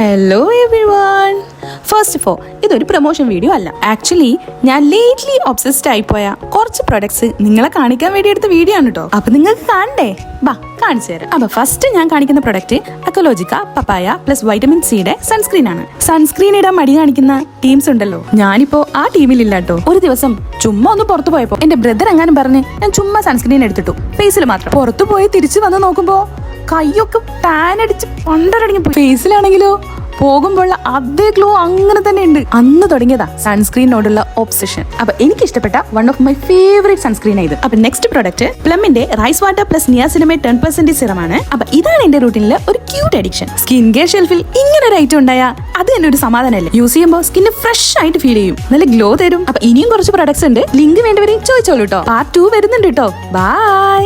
Hello everyone. First of all ഇതൊരു promotion video അല്ല. Actually ഞാൻ ലേറ്റ്ലി ഒബ്സസ്ഡ് ആയിപ്പോയ കുറച്ച് പ്രൊഡക്ട്സ് നിങ്ങളെ കാണിക്കാൻ വേണ്ടി എടുത്ത വീഡിയോ ആണ് കേട്ടോ. അപ്പൊ നിങ്ങൾക്ക് കാണണ്ടേ? ബാ കാണിച്ചു തരാം. അപ്പൊ ഫസ്റ്റ് ഞാൻ കാണിക്കുന്ന പ്രൊഡക്റ്റ് അക്കലോജിക്ക പപ്പായ പ്ലസ് വൈറ്റമിൻ സിയുടെ സൺസ്ക്രീൻ ആണ്. സൺസ്ക്രീൻ ഇടാൻ മടി കാണിക്കുന്ന ടീംസ് ഉണ്ടല്ലോ, ഞാനിപ്പോ ആ ടീമിലില്ല കേട്ടോ. ഒരു ദിവസം ചുമ്മാ ഒന്ന് പുറത്തു പോയപ്പോ എന്റെ ബ്രദർ എങ്ങാനും പറഞ്ഞ് ഞാൻ ചുമ്മാ സൺസ്ക്രീൻ എടുത്തിട്ടു, ഫേസിൽ മാത്രം. പുറത്തു പോയി തിരിച്ചു വന്ന് നോക്കുമ്പോ കൈയൊക്കെ ടാൻ അടിച്ച് പണ്ടരടങ്ങി പോയി. ഫേസിലാണെങ്കിലോ പോകുമ്പോഴുള്ള അതേ ഗ്ലോ അങ്ങനെ തന്നെ ഉണ്ട്. അന്ന് തുടങ്ങിയതാ സൺസ്ക്രീനോടുള്ള ഒബ്സഷൻ. അപ്പൊ എനിക്ക് ഇഷ്ടപ്പെട്ട one of my favourite sunscreen ഇത്. അപ്പൊ നെക്സ്റ്റ് പ്രോഡക്റ്റ് പ്ലമിന്റെ റൈസ് വാട്ടർ പ്ലസ് നിയാസിനമേറ്റ് 10% സിറമാണ്. അപ്പൊ ഇതാണ് എന്റെ റൂട്ടീനിലെ ഒരു ക്യൂട്ട് അഡിക്ഷൻ. സ്കിൻ കെയർ ഷെൽഫിൽ ഇങ്ങനെ ഒരു ഐറ്റം ഉണ്ടായാൽ അത് തന്നെ ഒരു സമാധാനമല്ലേ. യൂസ് ചെയ്യുമ്പോൾ സ്കിന്ന് ഫ്രഷ് ആയിട്ട് ഫീൽ ചെയ്യും, നല്ല ഗ്ലോ തരും. അപ്പൊ ഇനിയും കുറച്ച് പ്രൊഡക്ട്സ് ഉണ്ട്, ലിങ്ക് വേണ്ടവരെ ചോദിച്ചോളൂ കേട്ടോ. പാർട്ട് 2 വരുന്നുണ്ട് കേട്ടോ. ബൈ.